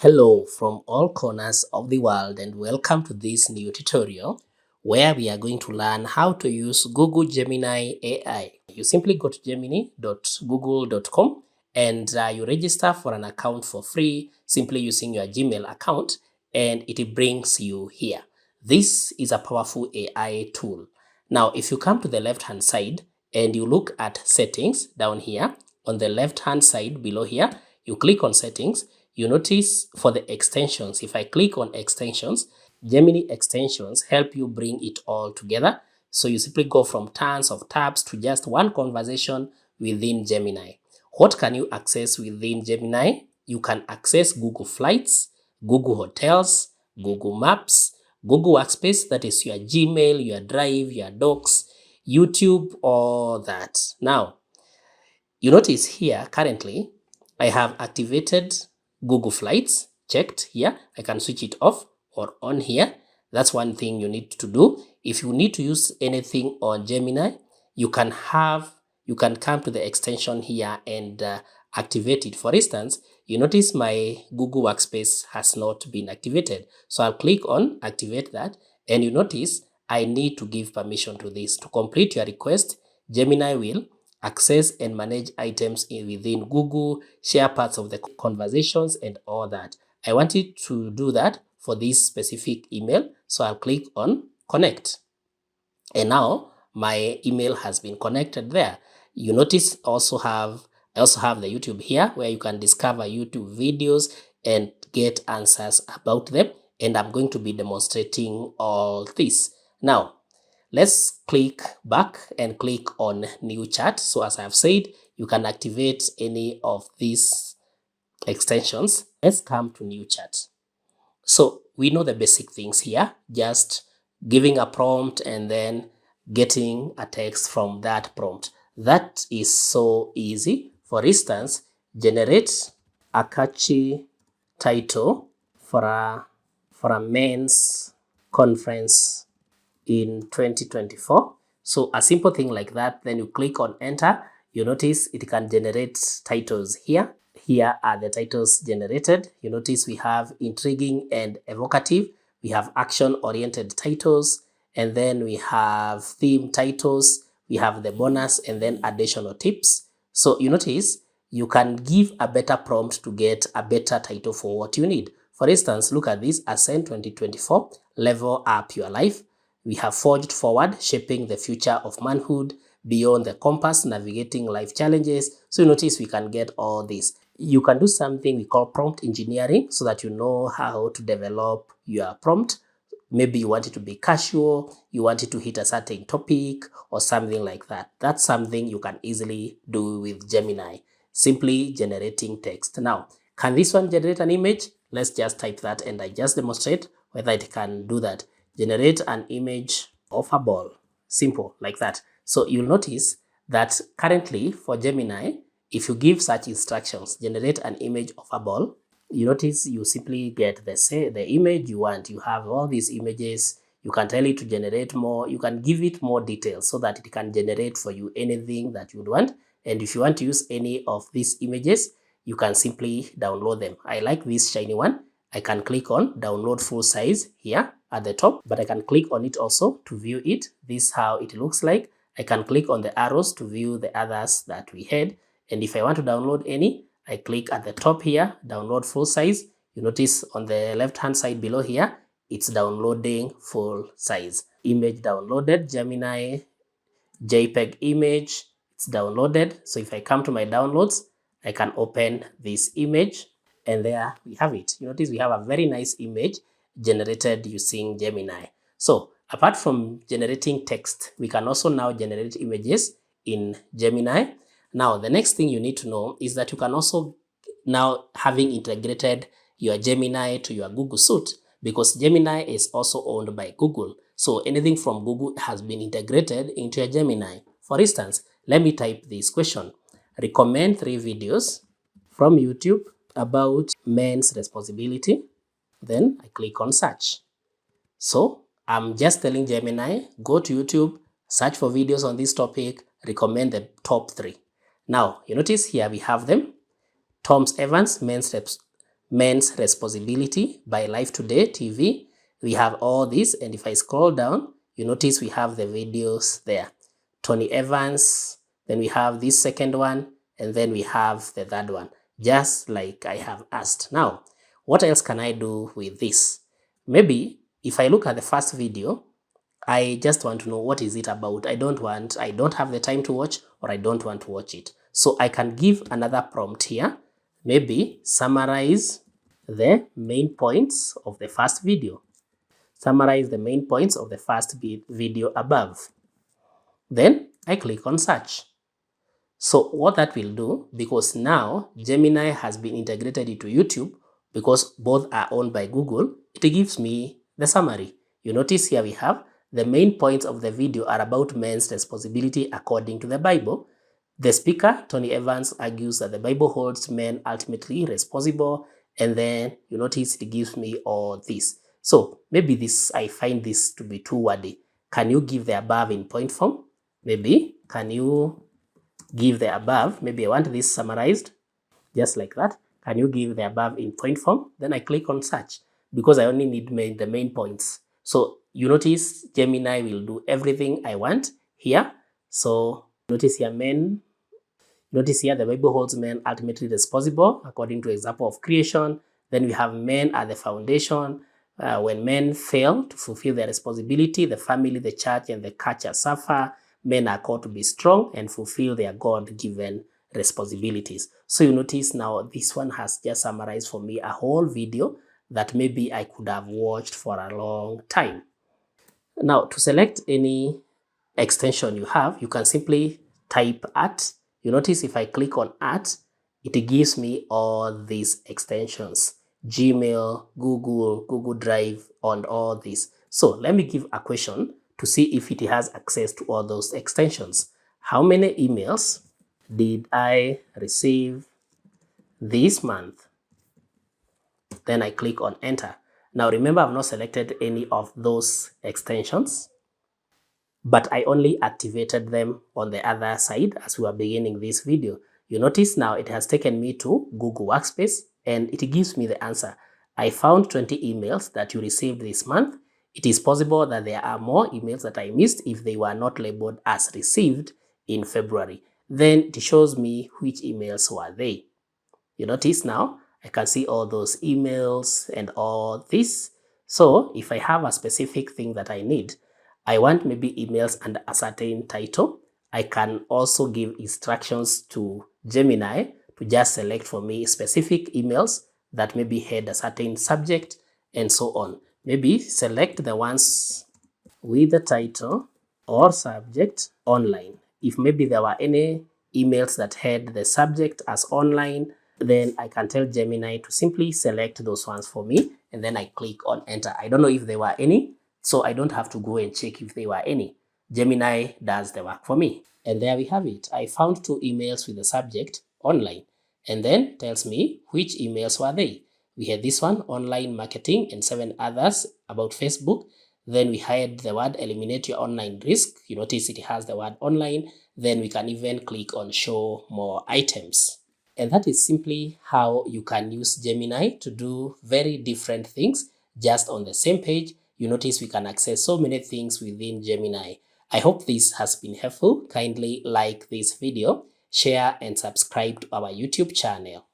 Hello from all corners of the world and welcome to this new tutorial where we are going to learn how to use Google Gemini AI. You simply go to gemini.google.com and you register for an account for free simply using your Gmail account and it brings you here. This is a powerful AI tool. Now, if you come to the left hand side and you look at settings down here on the left hand side below here, you click on settings. You notice for the extensions, if I click on extensions, Gemini extensions help you bring it all together. So you simply go from tons of tabs to just one conversation within Gemini. What can you access within Gemini? You can access Google Flights, Google Hotels, Google Maps, Google Workspace, that is your Gmail, your Drive, your Docs, YouTube, all that. Now, you notice here currently, I have activated Google Flights, checked here. I can switch it off or on here. That's one thing you need to do. If you need to use anything on Gemini, you can come to the extension here and activate it. For instance, you notice my Google Workspace has not been activated. So I'll click on activate that and you notice I need to give permission to this. To complete your request, Gemini will access and manage items within Google, share parts of the conversations and all that. I want it to do that for this specific email. So I'll click on connect. And now my email has been connected there. You notice I also have the YouTube here where you can discover YouTube videos and get answers about them. And I'm going to be demonstrating all this. Now, let's click back and click on new chat. So as I've said, you can activate any of these extensions. Let's come to new chat. So we know the basic things here, just giving a prompt and then getting a text from that prompt. That is so easy. For instance, generate a catchy title for a men's conference in 2024. So a simple thing like that, then you click on enter, you notice it can generate titles here. Here are the titles generated. You notice we have intriguing and evocative, we have action-oriented titles, and then we have theme titles, we have the bonus, and then additional tips. So you notice you can give a better prompt to get a better title for what you need. For instance, look at this, Ascend 2024, level up your life. We have forged forward, shaping the future of manhood, beyond the compass, navigating life challenges. So you notice we can get all this. You can do something we call prompt engineering so that you know how to develop your prompt. Maybe you want it to be casual, you want it to hit a certain topic or something like that. That's something you can easily do with Gemini, simply generating text. Now, can this one generate an image? Let's just type that and I just demonstrate whether it can do that. Generate an image of a ball. Simple, like that. So you'll notice that currently for Gemini, if you give such instructions, generate an image of a ball, you notice you simply get the image you want. You have all these images. You can tell it to generate more. You can give it more details so that it can generate for you anything that you'd want. And if you want to use any of these images, you can simply download them. I like this shiny one. I can click on download full size here at the top, but I can click on it also to view it. This is how it looks like. I can click on the arrows to view the others that we had. And if I want to download any, I click at the top here, download full size. You notice on the left hand side below here, it's downloading full size. Image downloaded, Gemini JPEG image, it's downloaded. So if I come to my downloads, I can open this image and there we have it. You notice we have a very nice image generated using Gemini. So apart from generating text, we can also now generate images in Gemini. Now, the next thing you need to know is that you can also now having integrated your Gemini to your Google Suite, because Gemini is also owned by Google. So anything from Google has been integrated into your Gemini. For instance, let me type this question. Recommend 3 videos from YouTube about men's responsibility. Then I click on search. So I'm just telling Gemini, go to YouTube, search for videos on this topic, recommend the top 3. Now, you notice here we have them. Tom Evans, Men's Responsibility by Life Today TV. We have all this, and if I scroll down, you notice we have the videos there. Tony Evans, then we have this second one, and then we have the third one, just like I have asked. Now, what else can I do with this? Maybe if I look at the first video, I just want to know what is it about. I don't have the time to watch, or I don't want to watch it. So I can give another prompt here. Maybe summarize the main points of the first video. Summarize the main points of the first video above. Then I click on search. So what that will do, because now Gemini has been integrated into YouTube, because both are owned by Google, it gives me the summary. You notice here we have the main points of the video are about men's responsibility according to the Bible. The speaker, Tony Evans, argues that the Bible holds men ultimately responsible, and then you notice it gives me all this. So maybe I find this to be too wordy. Can you give the above in point form? Maybe, can you give the above? Maybe I want this summarized, just like that. Can you give the above in point form? Then I click on search, because I only need the main points. So you notice Gemini will do everything I want here. So notice here the Bible holds men ultimately responsible according to example of creation. Then we have men at the foundation. When men fail to fulfill their responsibility, the family, the church, and the culture suffer. Men are called to be strong and fulfill their God-given responsibilities. So you notice now this one has just summarized for me a whole video that maybe I could have watched for a long time. Now, to select any extension you have, you can simply type art. You notice if I click on art, it gives me all these extensions: Gmail, Google Drive, and all this. So let me give a question to see if it has access to all those extensions. How many emails did I receive this month? Then I click on enter. Now remember, I've not selected any of those extensions, but I only activated them on the other side as we were beginning this video. You notice now it has taken me to Google Workspace, and it gives me the answer. I found 20 emails that you received this month. It is possible that there are more emails that I missed if they were not labeled as received in February. Then it shows me which emails were they. You notice now I can see all those emails and all this. So if I have a specific thing that I need, I want maybe emails under a certain title, I can also give instructions to Gemini to just select for me specific emails that maybe had a certain subject and so on. Maybe select the ones with the title or subject online. If maybe there were any emails that had the subject as online, then I can tell Gemini to simply select those ones for me, and then I click on enter. I don't know if there were any, so I don't have to go and check if there were any. Gemini does the work for me. And there we have it. I found 2 emails with the subject online, and then tells me which emails were they. We had this one, online marketing, and 7 others about Facebook. Then we had the word eliminate your online risk. You notice it has the word online. Then we can even click on show more items. And that is simply how you can use Gemini to do very different things just on the same page. You notice we can access so many things within Gemini. I hope this has been helpful. Kindly like this video, share, and subscribe to our YouTube channel.